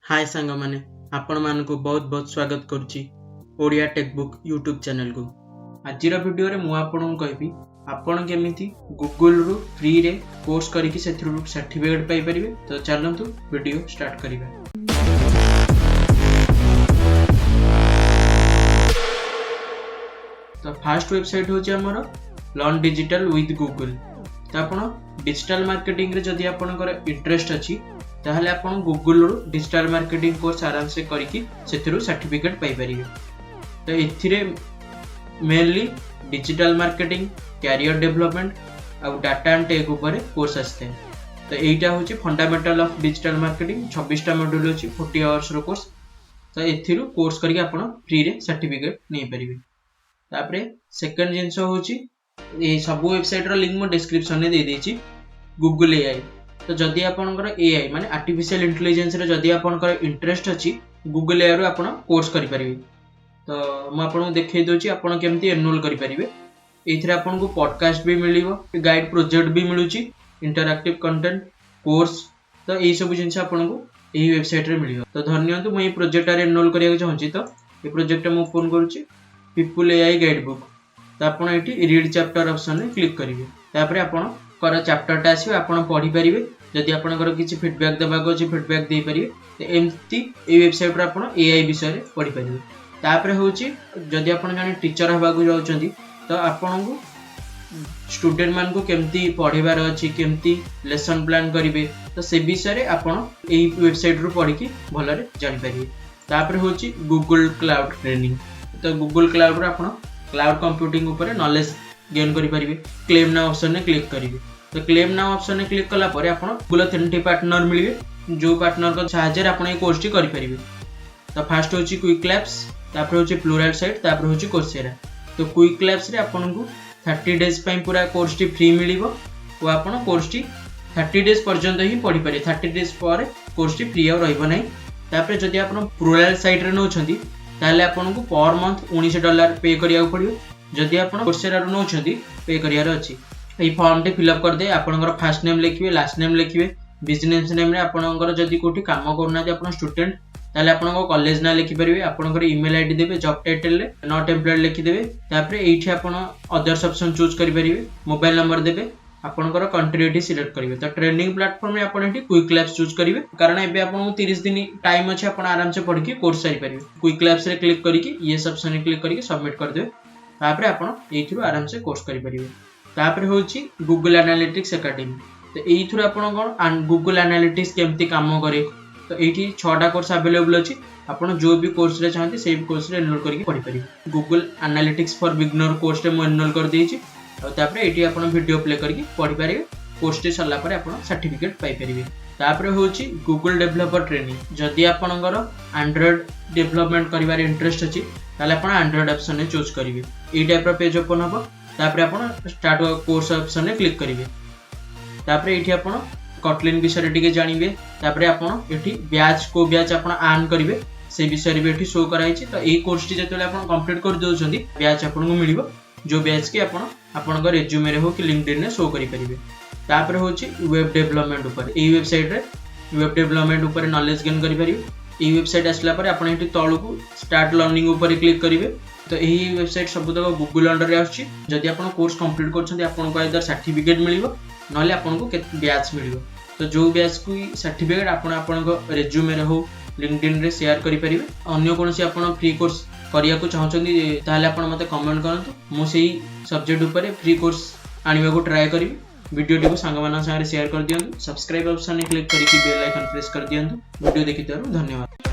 हाय सांग माने आपण मानकु बहुत बहुत स्वागत करुच्ची ओडिया टेक्बुक यूट्यूब चैनल को। आज वीडियो रे मु आपन कहबी आपण केमिति गूगल रु फ्री रे कोर्स करिकि सेथरु सर्टिफिकेट पाई परिबे। तो चलंतु वीडियो स्टार्ट करिबा। तो फर्स्ट वेबसाइट होची हमर लर्न डिजिटल विथ गूगल। तो आपण डिजिटल मार्केटिंग रे जदि आपनकर इंटरेस्ट अछि ताहले आपण गूगल रो डिजिटल मार्केटिंग कोर्स आराम से करिकि सेथरु सर्टिफिकेट पाई परिबे। तो एथिरे mainly digital marketing, career development और डाटा एंड टेक ऊपर कोर्स आस्ते। तो एटा होची फंडामेंटल ऑफ डिजिटल मार्केटिंग 26 टा मॉड्यूल होची 40 आवर्स रो कोर्स। तो एथिरु कोर्स करिकि आपण फ्री रे सर्टिफिकेट नै परिबे। तापरे सेकंड जिंस होची ए सब वेबसाइट रो लिंक मो डिस्क्रिप्शन में दे देची गूगल एआई। तो जदि आपनकर एआई माने आर्टिफिशियल इंटेलिजेंस रे जदि आपनकर इंटरेस्ट अछि गूगल एआई रो आपण कोर्स करि परिबे। तो म आपन देखै दोची आपण केमति एनरोल करि परिबे। एथिरे आपन को पॉडकास्ट भी मिलिबो, गाइड प्रोजेक्ट भी मिलुची, इंटरैक्टिव कंटेंट, कोर्स। तो एई सब जिंस आपन को एही वेबसाइट रे मिलिबो। तो धन्यवाद म ए प्रोजेक्ट रे एनरोल करिया चाहूची। तो ए प्रोजेक्ट म ओपन करूची पीपल एआई गाइड बुक। तो आपन एठी रीड चैप्टर ऑप्शन रे क्लिक करिवे। तापरे आपन कर चैप्टर टा आसी आपन पढि परिबे। जदि आपनकर किछि फीडबैक देबाको अछि फीडबैक दे परिबे। तो एमती ए वेबसाइट रे आपन एआई विषय रे पढि परिबे। तापरे होची जदि आपन जाने टीचर हबाको जाउचंती तो आपन को स्टूडेंट मान को केमती पढिबार अछि, केमती लेसन प्लान करिवे, तो से विषय रे आपन एई वेबसाइट रो पढि कि भलरे जानि परिबे। तापरे होची गूगल क्लाउड ट्रेनिंग। तो गूगल क्लाउड रे आपन क्लाउड कंप्यूटिंग ऊपर नॉलेज गेन करि परिबे। क्लेम नाउ ऑप्शन ने क्लिक करिवे। तो क्लेम नाउ ऑप्शन ने क्लिक कला परे आपन गूगल 3 पार्टनर मिलिबे जो पार्टनर को सहायता रे आपन ए कोर्स टी करि परिबे। तो फर्स्ट होची क्विक लैब्स, तापर होची प्लुरल साइट, तापर होची कोर्सेरा। तो क्विक लैब्स रे आपन को 30 डेज पई पूरा कोर्स टी फ्री मिलिबो ओ आपन कोर्स टी 30 डेज पर्यंत ही पढि पारे। 30 डेज पर कोर्स टी फ्री आ रहइबो नै। तापर जदि आपन प्लुरल साइट रे नउछंती ताले आपन को पर मंथ $19 पे करिया पड़ियो। जदि आपन कोर्सेरा रो नउछंती पे करियार अछि। ए फॉर्म टे फिल अप कर दे। आपनकर फर्स्ट नेम लिखिबे, लास्ट नेम लिखिबे, बिजनेस नेम रे आपनकर जदि कोठी काम करना जे आपन स्टूडेंट ताले आपनको कॉलेज ना लिखि परिबे। आपनकर ईमेल आईडी देबे, जॉब टाइटल रे नॉट एम्प्लॉयड लिखि देबे। तापर एठी आपन अदर्स ऑप्शन चूज करि परिबे, मोबाइल नंबर देबे, आपनकर कंट्री एठी सिलेक्ट करिवे। तो ट्रेनिंग प्लेटफॉर्म रे आपन एठी क्विक लैब्स चूज करिवे कारण एबे आपन 30 दिन टाइम अछि आपन आराम से पढि के कोर्स सारि परिबे। क्विक लैब्स रे क्लिक करिके यस ऑप्शन रे क्लिक करिके सबमिट कर देबे। तापर आपन एथिरो आराम से कोर्स करि परिबे। तापर होची गूगल एनालिटिक्स एकेडमी। तो एइथुर आपन कोन गूगल एनालिटिक्स केमती काम करे। तो एठी 6टा कोर्स अवेलेबल अछि। आपन जो भी कोर्स रे चाहते सेम कोर्स रे एनरोल करके पढि परिबे। Google analytics for beginner course रे म एनरोल कर देछि। और तापर एठी आपन वीडियो प्ले करके पढि परिबे। कोर्स टे सरला परे आपन सर्टिफिकेट पाई परिबे। तापर होची गूगल डेवलपर ट्रेनिंग। जदि आपनकर एंड्रॉइड डेवलपमेंट करिवार इंटरेस्ट अछि ताले आपन एंड्रॉइड ऑप्शन ने चूज करिवे। ए टाइप रो पेज ओपन हबो। तापर आपन स्टार्ट कोर्स ऑप्शन ने क्लिक करिवे। तापर एठी आपन कटलिन विषय टिके जानिबे। तापर आपन एठी बैच को बैच आपन अर्न करिवे से विषय भी एठी शो कराई छी। तो ए कोर्स टी जतले आपन कंप्लीट कर दोछंती बैच आपन को मिलिबो जो बैच के आपन आपन रेज्यूमे रे हो कि लिंक्डइन ने शो करि परिबे। तापर होची वेब डेवलपमेंट ऊपर। ए वेबसाइट रे वेब डेवलपमेंट ऊपर नॉलेज गेन करि परिबे। ए वेबसाइट आसला परे आपन एठी तळु को स्टार्ट लर्निंग ऊपर क्लिक करिवे। तो यही वेबसाइट सब तक गूगल अंडर रे आछि। जदि आपन कोर्स कंप्लीट करछंती आपन को आइदर सर्टिफिकेट मिलिबो नले आपन को बैच मिलिबो। तो जो बैच को सर्टिफिकेट आपन आपन को रेज्यूमे रे हो लिंक्डइन रे शेयर करि परिबे। अन्य कोनसी आपन फ्री कोर्स करिया को चाहछंती ताले आपन मते कमेंट करंतु। मु सेही सब्जेक्ट ऊपर फ्री कोर्स आनिबा को ट्राई करिवि। वीडियो टी को संग मानन संगे शेयर कर दियंतु। सब्सक्राइब ऑप्शन ने क्लिक करिकि बेल आइकन प्रेस कर दियंतु। वीडियो देखिथारु धन्यवाद।